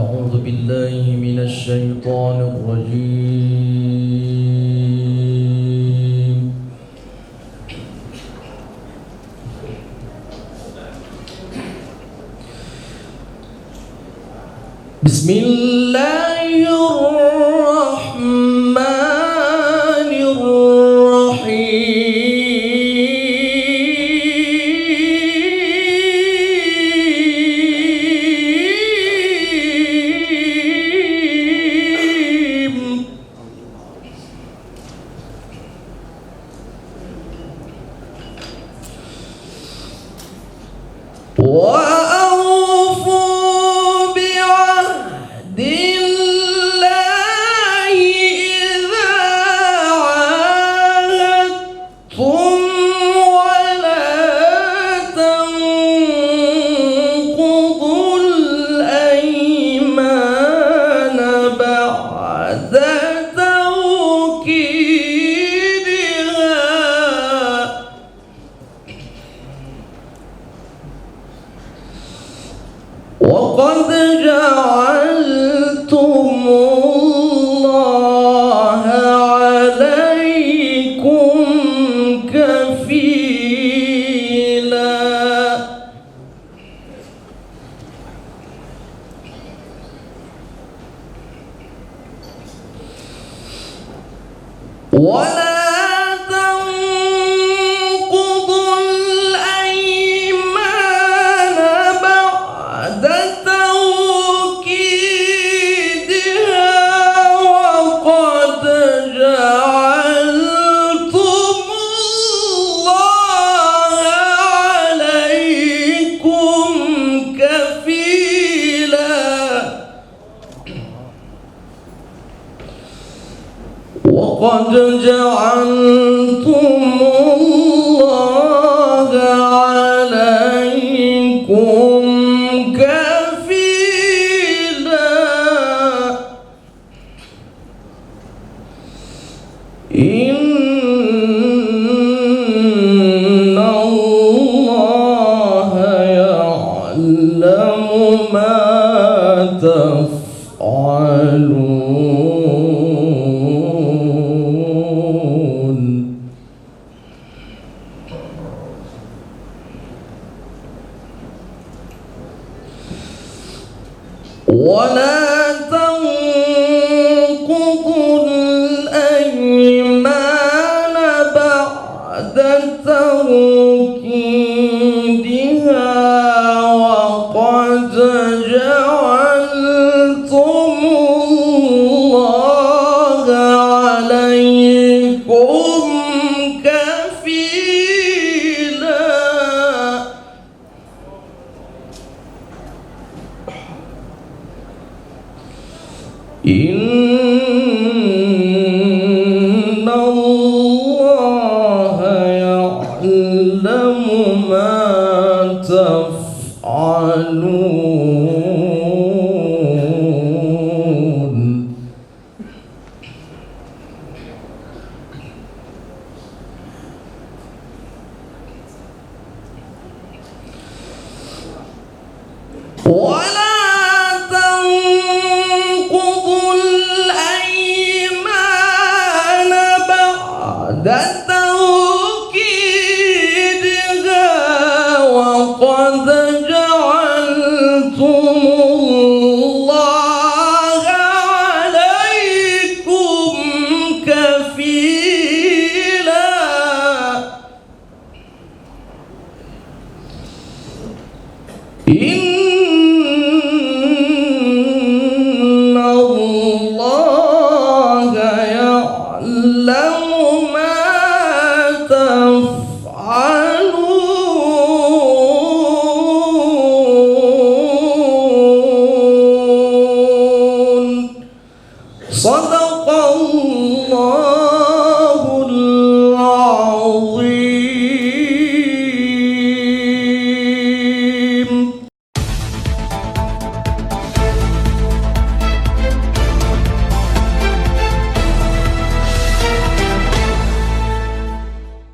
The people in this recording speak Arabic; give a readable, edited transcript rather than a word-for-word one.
أعوذ بالله من الشيطان الرجيم. بسم الله الرحمن الرحيم. وأوفوا بعهد الله إذا عاهدتم ولا تنقضوا الأيمان بعد توكيدها وقد جعلتم الله عليكم كفيلا ولا تنقضوا الأيمان بعد توكيدها وقد جعلتم الله عليكم كفيلا وقد جعلتم الله عليكم كفيلا إن الله يعلم ما تفعلون ولا تنقضوا الأيمان بعد توكيدها وقد جعلتم الله عليكم كفيلا إن الله يعلم ما تفعلون ولا تنقضوا الأيمان بعد توكيدها وقد جعلتم الله عليكم كفيلا إن الله يعلم ما تفعلون صدق الله